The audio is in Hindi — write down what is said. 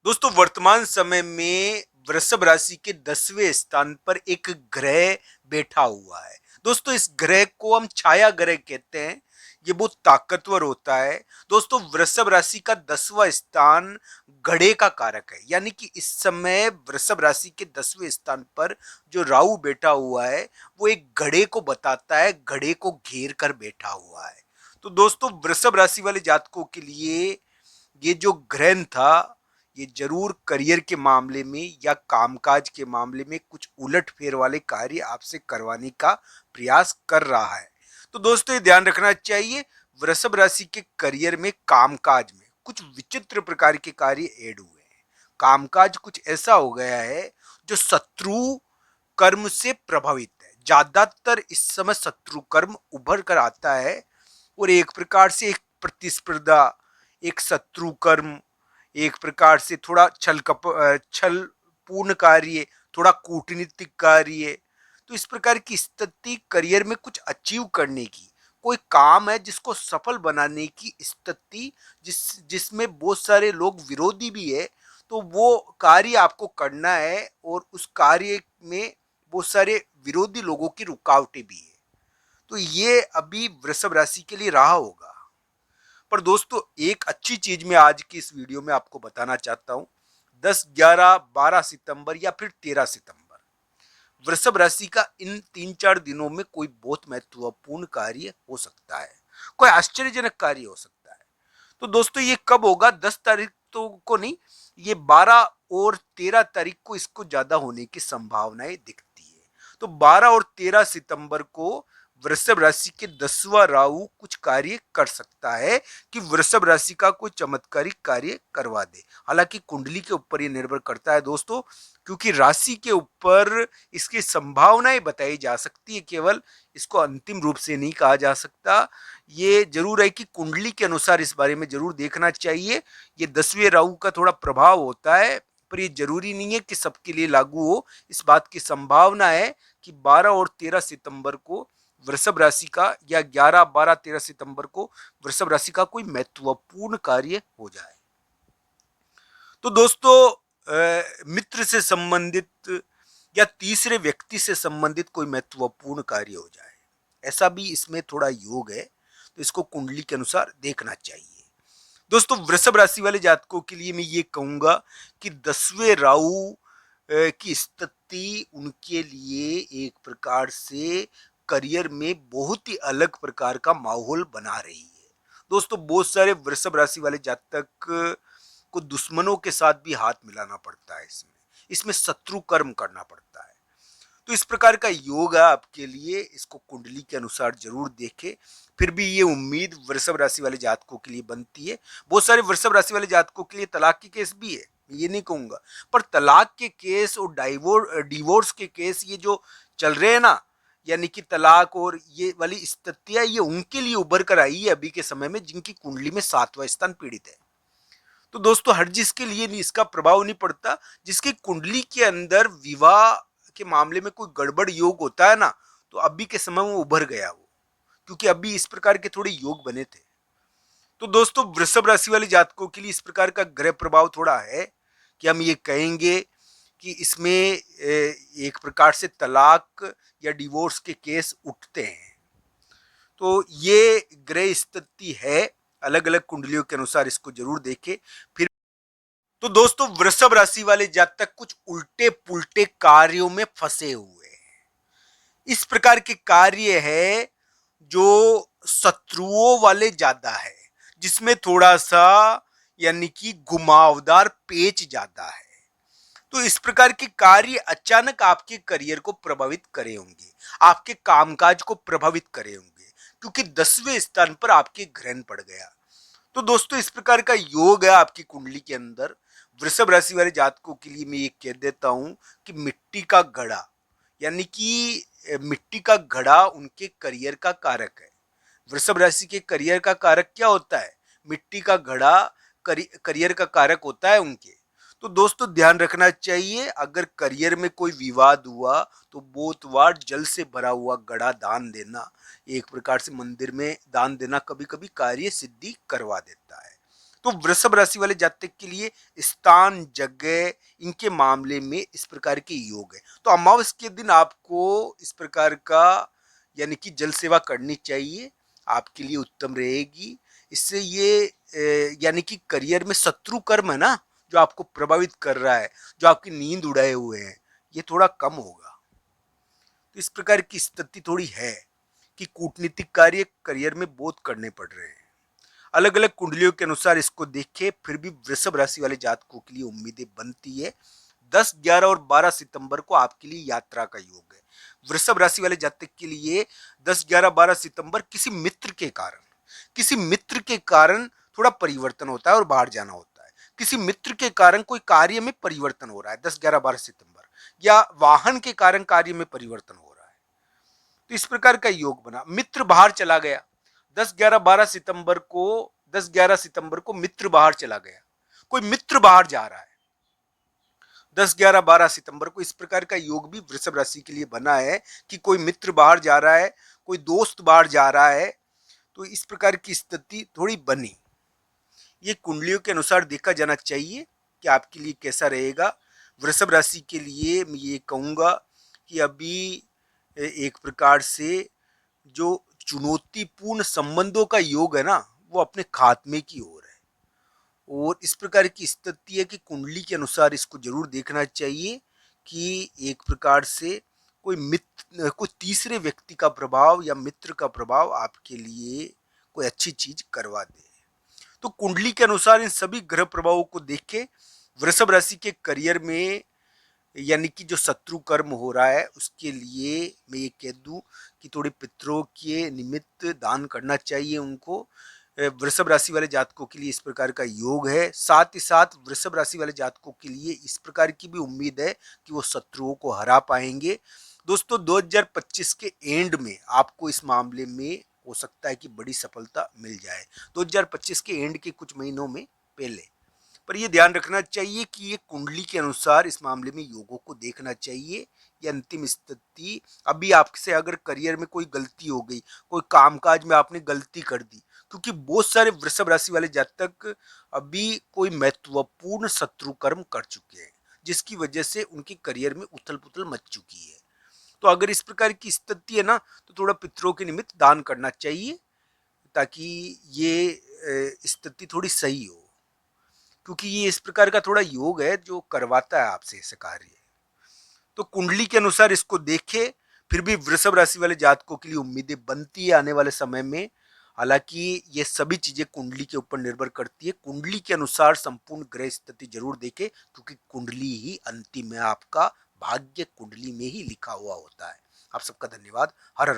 दोस्तों वर्तमान समय में वृषभ राशि के 10वें स्थान पर एक ग्रह बैठा हुआ है। दोस्तों इस ग्रह को हम छाया ग्रह कहते हैं। ये बहुत ताकतवर होता है। दोस्तों वृषभ राशि का 10वां स्थान घड़े का कारक है, यानी कि इस समय वृषभ राशि के 10वें स्थान पर जो राहु बैठा हुआ है वो एक घड़े को बताता है, घड़े को घेर कर बैठा हुआ है। तो दोस्तों वृषभ राशि वाले जातकों के लिए ये जो ग्रहण था ये जरूर करियर के मामले में या कामकाज के मामले में कुछ उलटफेर वाले कार्य आपसे करवाने का प्रयास कर रहा है। तो दोस्तों ये ध्यान रखना चाहिए, वृषभ राशि के करियर में कामकाज में कुछ विचित्र प्रकार के कार्य ऐड हुए हैं। कामकाज कुछ ऐसा हो गया है जो शत्रु कर्म से प्रभावित है। ज्यादातर इस समय शत्रु कर्म उभर कर आता है और एक प्रकार से एक प्रतिस्पर्धा, एक शत्रु कर्म, एक प्रकार से थोड़ा छल पूर्ण कार्य, थोड़ा कूटनीतिक कार्य। तो इस प्रकार की स्थिति करियर में कुछ अचीव करने की, कोई काम है जिसको सफल बनाने की स्थिति, जिसमें बहुत सारे लोग विरोधी भी है, तो वो कार्य आपको करना है और उस कार्य में बहुत सारे विरोधी लोगों की रुकावटें भी है। तो ये अभी वृषभ राशि के लिए रहा होगा। पर दोस्तों एक अच्छी चीज मैं आज की इस वीडियो में आपको बताना चाहता हूं। 10, 11, 12 सितंबर या फिर 13 सितंबर वृषभ राशि का इन 3-4 दिनों में कोई बहुत महत्वपूर्ण कार्य हो सकता है, कोई आश्चर्यजनक कार्य हो सकता है। तो दोस्तों ये कब होगा? 10 तारीख तो को नहीं, ये 12 और 13 तारीख को इसको ज्यादा होने की संभावनाएं दिखती है। तो 12 और 13 सितंबर को वृषभ राशि के 10वां राहु कुछ कार्य कर सकता है कि वृषभ राशि का कोई चमत्कारिक कार्य करवा दे। हालांकि कुंडली के ऊपर ये निर्भर करता है दोस्तों, क्योंकि राशि के ऊपर इसकी संभावनाएं बताई जा सकती है, केवल इसको अंतिम रूप से नहीं कहा जा सकता। ये जरूर है कि कुंडली के अनुसार इस बारे में जरूर देखना चाहिए। ये 10वें राहु का थोड़ा प्रभाव होता है, पर ये जरूरी नहीं है कि सबके लिए लागू हो। इस बात की संभावना है कि 12 और 13 सितंबर को वृषभ राशि का, या 11, 12, 13 सितंबर को वृषभ राशि का कोई महत्वपूर्ण कार्य हो जाए। तो दोस्तों मित्र से संबंधित या तीसरे व्यक्ति से संबंधित कोई महत्वपूर्ण कार्य हो जाए, ऐसा भी इसमें थोड़ा योग है। तो इसको कुंडली के अनुसार देखना चाहिए। दोस्तों वृषभ राशि वाले जातकों के लिए मैं ये कहूंगा कि 10वें राहु की स्थिति उनके लिए एक प्रकार से करियर में बहुत ही अलग प्रकार का माहौल बना रही है। दोस्तों बहुत सारे वृषभ राशि वाले जातक को दुश्मनों के साथ भी हाथ मिलाना पड़ता है, इसमें इसमें शत्रु कर्म करना पड़ता है। तो इस प्रकार का योग है आपके लिए, इसको कुंडली के अनुसार जरूर देखें। फिर भी ये उम्मीद वृषभ राशि वाले जातकों के लिए बनती है। बहुत सारे वृषभ राशि वाले जातकों के लिए तलाक के केस भी है, ये नहीं कहूंगा, पर तलाक के केस और डिवोर्स के केस ये जो चल रहे हैं ना, यानी कि तलाक और ये वाली स्थितियां, ये उनके लिए उभर कर आई है अभी के समय में जिनकी कुंडली में 7वां स्थान पीड़ित है। तो दोस्तों हर जिसके लिए नहीं इसका प्रभाव नहीं पड़ता। जिसकी कुंडली के अंदर विवाह के मामले में कोई गड़बड़ योग होता है ना, तो अभी के समय में उभर गया वो, क्योंकि अभी इस प्रकार के थोड़े योग बने थे। तो दोस्तों वृषभ राशि वाले जातकों के लिए इस प्रकार का ग्रह प्रभाव थोड़ा है कि हम ये कहेंगे कि इसमें एक प्रकार से तलाक या डिवोर्स के केस उठते हैं। तो ये ग्रह स्थिति है, अलग अलग कुंडलियों के अनुसार इसको जरूर देखें। फिर तो दोस्तों वृषभ राशि वाले जातक कुछ उल्टे पुल्टे कार्यों में फंसे हुए हैं। इस प्रकार के कार्य है जो शत्रुओं वाले ज्यादा है, जिसमें थोड़ा सा यानी कि घुमावदार पेच ज्यादा है। तो इस प्रकार के कार्य अचानक आपके करियर को प्रभावित करे होंगे, आपके कामकाज को प्रभावित करे होंगे, क्योंकि 10वें स्थान पर आपके ग्रहण पड़ गया। तो दोस्तों इस प्रकार का योग है आपकी कुंडली के अंदर। वृषभ राशि वाले जातकों के लिए मैं ये कह देता हूं कि मिट्टी का घड़ा, यानी कि मिट्टी का घड़ा उनके करियर का कारक है। वृषभ राशि के करियर का कारक क्या होता है? मिट्टी का घड़ा करियर का कारक होता है उनके। तो दोस्तों ध्यान रखना चाहिए, अगर करियर में कोई विवाद हुआ तो बहुत बार जल से भरा हुआ घड़ा दान देना, एक प्रकार से मंदिर में दान देना कभी कभी कार्य सिद्धि करवा देता है। तो वृषभ राशि वाले जातक के लिए स्थान, जगह, इनके मामले में इस प्रकार के योग है। तो अमावस के दिन आपको इस प्रकार का यानी कि जल सेवा करनी चाहिए, आपके लिए उत्तम रहेगी। इससे ये यानी कि करियर में शत्रु कर्म है ना, जो आपको प्रभावित कर रहा है, जो आपकी नींद उड़ाए हुए हैं, ये थोड़ा कम होगा। तो इस प्रकार की स्थिति थोड़ी है कि कूटनीतिक कार्य करियर में बहुत करने पड़ रहे हैं। अलग अलग कुंडलियों के अनुसार इसको देखें, फिर भी वृषभ राशि वाले जातकों के लिए उम्मीदें बनती है। 10, 11 और 12 सितंबर को आपके लिए यात्रा का योग है। वृषभ राशि वाले जातक के लिए 10, 11, 12 सितंबर किसी मित्र के कारण थोड़ा परिवर्तन होता है और बाहर जाना होता है। किसी मित्र के कारण कोई कार्य में परिवर्तन हो रहा है 10, 11, 12 सितंबर, या वाहन के कारण कार्य में परिवर्तन हो रहा है। तो इस प्रकार का योग बना। मित्र बाहर चला गया 10, 11, 12 सितंबर को, 10, 11 सितंबर को मित्र बाहर चला गया, कोई मित्र बाहर जा रहा है 10, 11, 12 सितंबर को। इस प्रकार का योग भी वृषभ राशि के लिए बना है कि कोई मित्र बाहर जा रहा है, कोई दोस्त बाहर जा रहा है। तो इस प्रकार की स्थिति थोड़ी बनी। ये कुंडलियों के अनुसार देखा जाना चाहिए कि आपके लिए कैसा रहेगा। वृषभ राशि के लिए मैं ये कहूँगा कि अभी एक प्रकार से जो चुनौतीपूर्ण संबंधों का योग है ना, वो अपने खात्मे की ओर है। और इस प्रकार की स्थिति है कि कुंडली के अनुसार इसको जरूर देखना चाहिए कि एक प्रकार से कोई तीसरे व्यक्ति का प्रभाव या मित्र का प्रभाव आपके लिए कोई अच्छी चीज करवा दे। तो कुंडली के अनुसार इन सभी ग्रह प्रभावों को देख के वृषभ राशि के करियर में यानी कि जो शत्रु कर्म हो रहा है उसके लिए मैं ये कह दूं कि थोड़े पितरों के निमित्त दान करना चाहिए उनको। वृषभ राशि वाले जातकों के लिए इस प्रकार का योग है। साथ ही साथ वृषभ राशि वाले जातकों के लिए इस प्रकार की भी उम्मीद है कि वो शत्रुओं को हरा पाएंगे। दोस्तों 2025 के एंड में आपको इस मामले में हो सकता है कि बड़ी सफलता मिल जाए, 2025 के एंड के कुछ महीनों में पहले। पर यह ध्यान रखना चाहिए कि ये कुंडली के अनुसार इस मामले में योगों को देखना चाहिए। ये अंतिम स्थिति अभी आपसे अगर करियर में कोई गलती हो गई, कोई कामकाज में आपने गलती कर दी, क्योंकि बहुत सारे वृषभ राशि वाले जातक अभी कोई महत्वपूर्ण शत्रु कर्म कर चुके हैं जिसकी वजह से उनके करियर में उथल पुथल मच चुकी है। तो अगर इस प्रकार की स्थिति है ना, तो थोड़ा पितरों के निमित्त दान करना चाहिए ताकि ये स्थिति थोड़ी सही हो, क्योंकि ये इस प्रकार का थोड़ा योग है जो करवाता है आपसे ऐसे कार्य। तो कुंडली के अनुसार इसको देखे, फिर भी वृषभ राशि वाले जातकों के लिए उम्मीदें बनती है आने वाले समय में। हालांकि ये सभी चीजें कुंडली के ऊपर निर्भर करती है। कुंडली के अनुसार संपूर्ण ग्रह स्थिति जरूर देखे, क्योंकि कुंडली ही अंतिम है, आपका भाग्य कुंडली में ही लिखा हुआ होता है। आप सबका धन्यवाद। हर हर